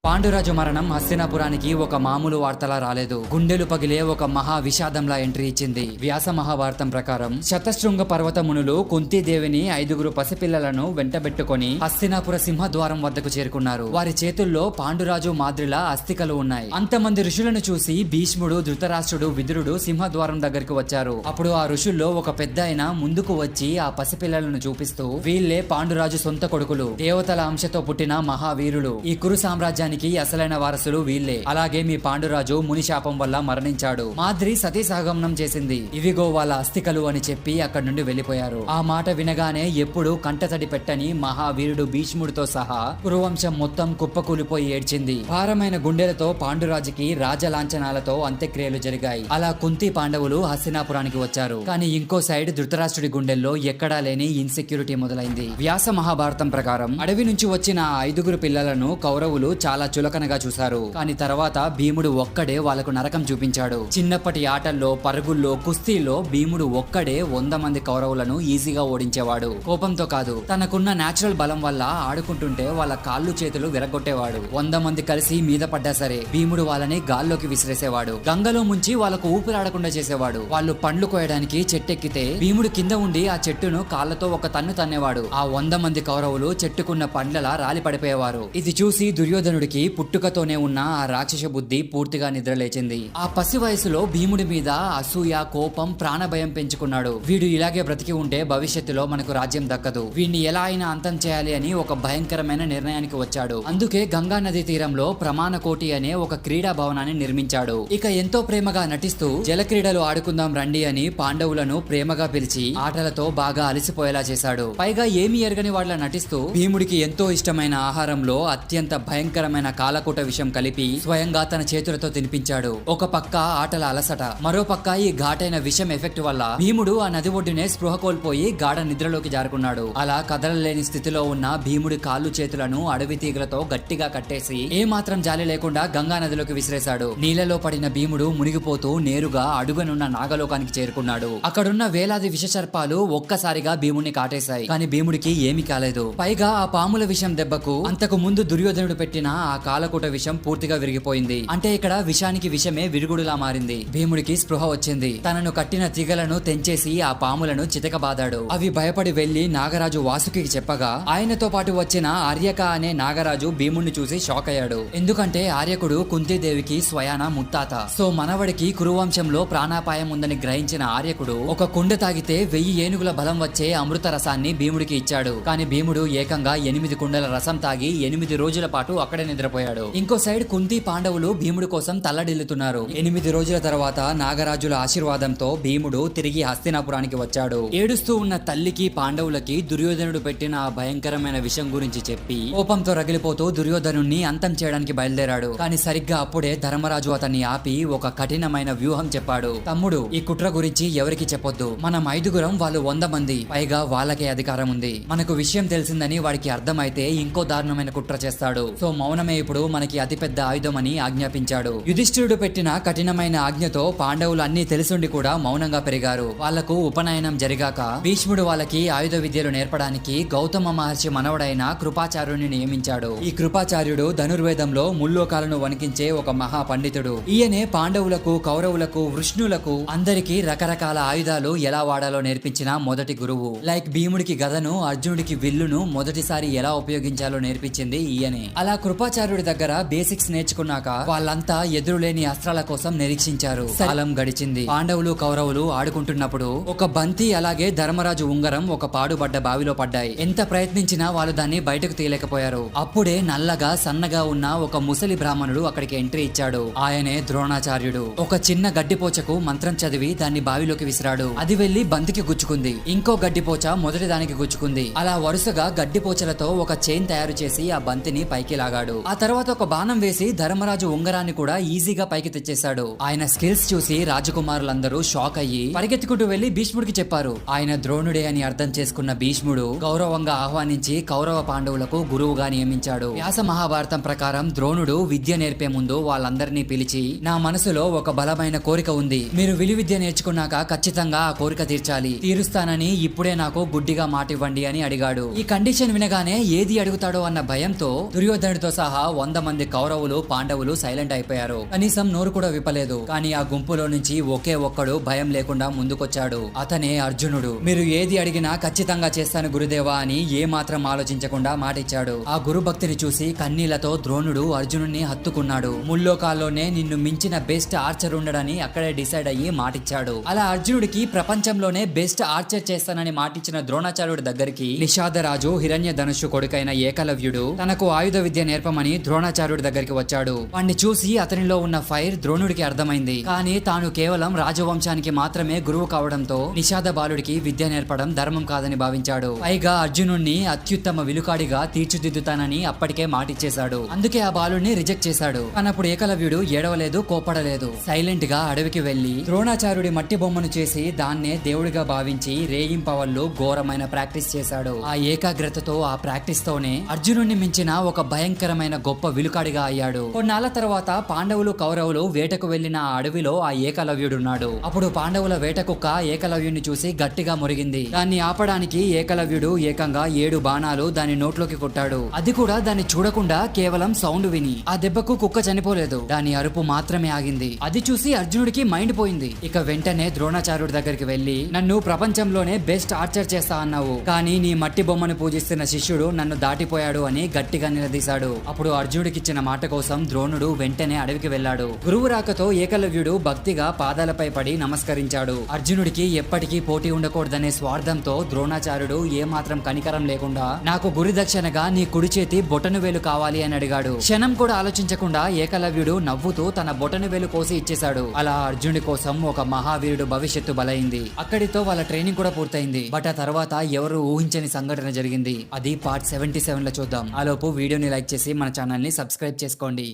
పాండురాజు మరణం హస్తినాపురానికి ఒక మామూలు వార్తలా రాలేదు. గుండెలు పగిలే ఒక మహా విషాదంలా ఎంట్రీ ఇచ్చింది. వ్యాస మహాభారతం ప్రకారం శతశృంగ పర్వత మునులు కుంతీదేవిని 5 పసిపిల్లలను వెంటబెట్టుకొని హస్తినాపుర సింహద్వారం వద్దకు చేరుకున్నారు. వారి చేతుల్లో పాండురాజు మాద్రిలా అస్థికలు ఉన్నాయి. అంతమంది ఋషులను చూసి భీష్ముడు, ధృతరాష్ట్రుడు, విదురుడు సింహద్వారం దగ్గరకు వచ్చారు. అప్పుడు ఆ ఋషుల్లో ఒక పెద్దాయన ముందుకు వచ్చి ఆ పసిపిల్లలను చూపిస్తూ, వీళ్లే పాండురాజు సొంత కొడుకులు, దేవతల అంశతో పుట్టిన మహావీరులు. ఈ కురు సామ్రాజ్యానికి అసలైన వారసులు వీళ్లే. అలాగే మీ పాండురాజు ముని శాపం వల్ల మరణించాడు. మాద్రి సతీ సహగమనం చేసింది. ఇవిగో వాళ్ళ అస్థికలు అని చెప్పి అక్కడి నుండి వెళ్లిపోయారు. ఆ మాట వినగానే ఎప్పుడు కంటతడి పెట్టని మహావీరుడు భీష్ముడితో సహా కురువంశం మొత్తం కుప్పకూలిపోయి ఏడ్చింది. భారమైన గుండెలతో పాండురాజుకి రాజలాంఛనాలతో అంత్యక్రియలు జరిగాయి. అలా కుంతి పాండవులు హస్తినాపురానికి వచ్చారు. కానీ ఇంకో సైడ్ ధృతరాష్ట్రుడి గుండెల్లో ఎక్కడా లేని ఇన్సెక్యూరిటీ మొదలైంది. వ్యాస మహాభారతం ప్రకారం అడవి నుంచి వచ్చిన 5 పిల్లలను కౌరవులు చాలా చులకనగా చూశారు. కానీ తర్వాత భీముడు ఒక్కడే వాళ్లకు నరకం చూపించాడు. చిన్నప్పటి ఆటల్లో, పరుగుల్లో, కుస్తీల్లో భీముడు ఒక్కడే 100 మంది కౌరవులను ఈజీగా ఓడించేవాడు. కోపంతో కాదు, తనకున్న నేచురల్ బలం వల్ల ఆడుకుంటుంటే వాళ్ళ కాళ్ళు చేతులు విరగొట్టేవాడు. 100 మంది కలిసి మీద పడ్డా సరే భీముడు వాళ్ళని గాల్లోకి విసిరేసేవాడు. గంగలో ముంచి వాళ్ళకు ఊపిరాడకుండా చేసేవాడు. వాళ్ళు పండ్లు కోయడానికి చెట్టెక్కితే భీముడు కింద ఉండి ఆ చెట్టును కాళ్లతో ఒక తన్ను తన్నేవాడు. ఆ 100 మంది కౌరవులు చెట్టుకున్న పండ్లలా రాలి పడిపోయేవారు. ఇది చూసి దుర్యోధనుడికి పుట్టుకతోనే ఉన్న ఆ రాక్షస బుద్ధి పూర్తిగా నిద్రలేచింది. ఆ పసి వయసులో భీముడి మీద అసూయ, కోపం, ప్రాణభయం పెంచుకున్నాడు. వీడు ఇలాగే బ్రతికి ఉంటే భవిష్యత్తులో మనకు రాజ్యం దక్కదు. వీడిని ఎలా అయినా అంతం చేయాలి అని ఒక భయంకరమైన నిర్ణయానికి వచ్చాడు. అందుకే గంగా నది తీరంలో ప్రమాణ కోటి అనే ఒక క్రీడా భవనాన్ని నిర్మించాడు. ఇక ఎంతో ప్రేమగా నటిస్తూ జల క్రీడలు ఆడుకుందాం రండి అని పాండవులను ప్రేమగా పిలిచి ఆటలతో బాగా అలసిపోయేలా చేశాడు. పైగా ఏమీ ఎరగని వాళ్ళ నటిస్తూ భీముడికి ఎంతో ఇష్టమైన ఆహారంలో అత్యంత భయంకరమైన కాలకూట విషం కలిపి స్వయంగా తన చేతులతో తినిపించాడు. ఒక పక్క ఆటల అలసట, మరో పక్క ఈ ఘాటైన విషం ఎఫెక్ట్ వల్ల భీముడు ఆ నది ఒడ్డునే స్పృహ కోల్పోయి గాఢ నిద్రలోకి జారుకున్నాడు. అలా కదలలేని స్థితిలో ఉన్న భీముడి కాళ్ళు చేతులను అడవి తీగలతో గట్టిగా కట్టేసి ఏ మాత్రం జాలి లేకుండా గంగా నదిలోకి విసిరేశాడు. నీళ్లలో పడిన భీముడు మునిగిపోతూ నేరుగా అడుగనున్న నాగలోకానికి చేరుకున్నాడు. అక్కడున్న వేలాది విషసర్పాలు ఒక్కసారిగా భీముడిని కాటేశాయి. కానీ భీముడికి ఏమీ కాలేదు. పైగా ఆ పాముల విషం దెబ్బకు అంతకు ముందు దుర్యోధనుడు పెట్టిన ఆ కాలకూట విషం పూర్తిగా విరిగిపోయింది. అంటే ఇక్కడ విషానికి విషమే విరుగుడులా మారింది. భీముడికి స్పృహ వచ్చింది. తనను కట్టిన తీగలను తెంచేసి ఆ పాములను చితకబాదాడు. అవి భయపడి వెళ్లి నాగరాజు వాసుకి చెప్పగా ఆయనతో పాటు వచ్చిన ఆర్యక అనే నాగరాజు భీముడిని చూసి షాక్ అయ్యాడు. ఎందుకంటే ఆర్యకుడు కుంతీదేవికి స్వయాన ముత్తాత. సో మనవడికి కురువంశంలో ప్రాణాపాయం ఉందని గ్రహించిన ఆర్యకుడు ఒక కుండ తాగితే 1000 ఏనుగుల బలం వచ్చే అమృత రసాన్ని భీముడికి ఇచ్చాడు. కానీ భీముడు ఏకంగా 8 కుండల రసం తాగి 8 రోజుల పాటు అక్కడే నిద్రపోయాడు. ఇంకో సైడ్ కుంతి పాండవులు భీముడి కోసం తల్లడిల్లుతున్నారు. 8 రోజుల తర్వాత నాగరాజుల ఆశీర్వాదంతో భీముడు తిరిగి హస్తినాపురానికి వచ్చాడు. ఏడుస్తూ ఉన్న తల్లికి, పాండవులకి దుర్యోధనుడు పెట్టిన ఆ భయంకరమైన విషయం గురించి చెప్పి కోపంతో రగిలిపోతూ దుర్యోధనుణ్ణి అంతం చేయడానికి బయలుదేరాడు. కానీ సరిగ్గా అప్పుడే ధర్మరాజు అతన్ని ఆపి ఒక కఠినమైన వ్యూహం చెప్పాడు. తమ్ముడు, ఈ కుట్ర గురించి ఎవరికి చెప్పొద్దు. మనం 5గురం, వాళ్ళు 100 మంది. పైగా వాళ్ళకే అధికారం ఉంది. మనకు విషయం తెలిసిందని వాడికి అర్థమైతే ఇంకో దారుణమైన కుట్ర చేస్తాడు. సో మౌనమే ఇప్పుడు మనకి అతిపెద్ద ఆయుధం అని ఆజ్ఞాపించాడు. యుధిష్ఠిరుడు పెట్టిన కఠినమైన ఆజ్ఞతో పాండవులు అన్ని తెలిసుండి కూడా మౌనంగా పెరిగారు. వాళ్లకు ఉపనయనం జరిగాక భీష్ముడు వాళ్ళకి ఆయుధ విద్యలు నేర్పడానికి గౌతమ మహర్షి మనవడైన కృపాచార్యుని నియమించాడు. ఈ కృపాచార్యుడు ధనుర్వేదంలో ముల్లోకాలను వణికించే ఒక మహా పండితుడు. ఈయనే పాండవులకు, కౌరవులకు, వృష్ణులకు అందరికీ రకరకాల ఆయుధాలు ఎలా వాడాలో నేర్పించిన మొదటి గురువు. లైక్ భీముడికి గదను, అర్జునుడికి విల్లును మొదటిసారి ఎలా ఉపయోగించాలో నేర్పించింది ఈయనే. అలా కృపాచార్యుడి దగ్గర బేసిక్స్ నేర్చుకున్నాక వాళ్ళంతా ఎదురులేని అస్త్రాల కోసం నిరీక్షించారు. కాలం గడిచింది. పాండవులు, కౌరవులు ఆడుకుంటున్నప్పుడు ఒక బంతి అలాగే ధర్మరాజు ఉంగరం ఒక పాడుబడ్డ బావిలో పడ్డాయి. ఎంత ప్రయత్నించినా వాళ్ళు దాన్ని బయటకు తీయలేకపోయారు. అప్పుడే నల్లగా సన్నగా ఉన్న ఒక ముసలి బ్రాహ్మణుడు అక్కడికి ఎంట్రీ ఇచ్చాడు. ఆయనే ద్రోణాచార్యుడు. ఒక చిన్న గడ్డిపోచకు మంత్రం చదివి దాన్ని బావిలోకి విసిరాడు. అది వెళ్లి బంతికి గుచ్చుకుంది. ఇంకో గడ్డిపోచ మొదటి దానికి గుచ్చుకుంది. అలా వరుసగా గడ్డిపోచలతో ఒక చైన్ తయారు చేసి ఆ బంతిని పైకి లాగాడు. ఆ తర్వాత ఒక బాణం వేసి ధర్మరాజు ఉంగరాన్ని కూడా ఈజీగా పైకి తెచ్చేశాడు. ఆయన స్కిల్స్ చూసి రాజకుమారులందరూ షాక్ అయ్యి పరిగెత్తుకుంటూ వెళ్లి భీష్ముడికి చెప్పారు. ఆయన ద్రోణుడే అని అర్థం చేసుకున్న భీష్ముడు గౌరవంగా ఆహ్వానించి కౌరవ పాండవులకు గురువుగా నియమించాడు. వ్యాస మహాభారతం ప్రకారం ద్రోణుడు విద్య నేర్పే ముందు వాళ్ళందరినీ పిలిచి, నా మనసులో ఒక బలమైన కోరిక ఉంది. మీరు విలువిద్య నేర్చుకున్నాక ఖచ్చితంగా ఆ కోరిక తీర్చాలి. తీరుస్తానని ఇప్పుడే నాకు గుడ్డిగా మాటివ్వండి అని అడిగాడు. ఈ కండిషన్ వినగానే ఏది అడుగుతాడో అన్న భయంతో దుర్యోధనుడితో సహా సహా 100 మంది కౌరవులు పాండవులు సైలెంట్ అయిపోయారు. కనీసం నోరు కూడా విప్పలేదు. కానీ ఆ గుంపులో నుంచి ఒకే ఒక్కడు భయం లేకుండా ముందుకొచ్చాడు. అతనే అర్జునుడు. మీరు ఏది అడిగినా ఖచ్చితంగా చేస్తాను గురుదేవా అని ఏ మాత్రం ఆలోచించకుండా మాటిచ్చాడు. ఆ గురు భక్తిని చూసి కన్నీళ్లతో ద్రోణుడు అర్జునుడిని హత్తుకున్నాడు. ముల్లోకాల్లోనే నిన్ను మించిన బెస్ట్ ఆర్చర్ ఉండడని అక్కడే డిసైడ్ అయ్యి మాటిచ్చాడు. అలా అర్జునుడికి ప్రపంచంలోనే బెస్ట్ ఆర్చర్ చేస్తానని మాటిచ్చిన ద్రోణాచార్యుడి దగ్గరికి నిషాదరాజు హిరణ్య ధనుషు కొడుకైన ఏకలవ్యుడు తనకు ఆయుధ విద్య నేర్పమని ద్రోణాచార్యుడి దగ్గరికి వచ్చాడు. వాణ్ణి చూసి అతనిలో ఉన్న ఫైర్ ద్రోణుడికి అర్థమైంది. కానీ తాను కేవలం రాజవంశానికి మాత్రమే గురువు కావడంతో నిషాద బాలుడికి విద్య నేర్పడం ధర్మం కాదని భావించాడు. పైగా అర్జునుడిని అత్యుత్తమ విలుకాడిగా తీర్చిదిద్దుతానని అప్పటికే మాటిచ్చేశాడు. అందుకే ఆ బాలుడిని రిజెక్ట్ చేశాడు. కానప్పుడు ఏకలవ్యుడు ఏడవలేదు, కోపడలేదు. సైలెంట్ గా అడవికి వెళ్లి ద్రోణాచార్యుడి మట్టి బొమ్మను చేసి దాన్నే దేవుడిగా భావించి రేయింపవళ్ళు ఘోరమైన ప్రాక్టీస్ చేశాడు. ఆ ఏకాగ్రతతో ఆ ప్రాక్టీస్ తోనే అర్జునుడిని మించిన ఒక భయంకరమైన గొప్ప విలుకాడిగా అయ్యాడు. కొన్నాళ్ల తర్వాత పాండవులు కౌరవులు వేటకు వెళ్లిన ఆ అడవిలో ఆ ఏకలవ్యుడున్నాడు. అప్పుడు పాండవుల వేట కుక్క ఏకలవ్యుడిని చూసి గట్టిగా మురిగింది. దాన్ని ఆపడానికి ఏకలవ్యుడు ఏకంగా 7 బాణాలు దాని నోట్లోకి కొట్టాడు. అది కూడా దాన్ని చూడకుండా కేవలం సౌండ్ విని. ఆ దెబ్బకు కుక్క చనిపోలేదు, దాని అరుపు మాత్రమే ఆగింది. అది చూసి అర్జునుడికి మైండ్ పోయింది. ఇక వెంటనే ద్రోణాచార్యుడి దగ్గరికి వెళ్లి, నన్ను ప్రపంచంలోనే బెస్ట్ ఆర్చర్ చేస్తా అన్నావు, కానీ నీ మట్టి బొమ్మను పూజిస్తున్న శిష్యుడు నన్ను దాటిపోయాడు అని గట్టిగా నిలదీశాడు. అప్పుడు అర్జునుడికిచ్చిన మాట కోసం ద్రోణుడు వెంటనే అడవికి వెళ్లాడు. గురువు రాకతో ఏకలవ్యుడు భక్తిగా పాదాలపై పడి నమస్కరించాడు. అర్జునుడికి ఎప్పటికీ పోటీ ఉండకూడదనే స్వార్థంతో ద్రోణాచార్యుడు ఏమాత్రం కనికరం లేకుండా నాకు గురి దక్షిణగా నీ కుడి చేతి బొటను వేలు కావాలి అని అడిగాడు. క్షణం కూడా ఆలోచించకుండా ఏకలవ్యుడు నవ్వుతూ తన బొటను వేలు కోసి ఇచ్చేశాడు. అలా అర్జునుడి కోసం ఒక మహావీరుడు భవిష్యత్తు బలైంది. అక్కడితో వాళ్ళ ట్రైనింగ్ కూడా పూర్తయింది. బట్ ఆ తర్వాత ఎవరు ఊహించని సంఘటన జరిగింది. అది పార్ట్ 77లో చూద్దాం. ఆలోపు వీడియోని లైక్ చేసి మన ఛానల్ ని సబ్స్క్రైబ్ చేసుకోండి.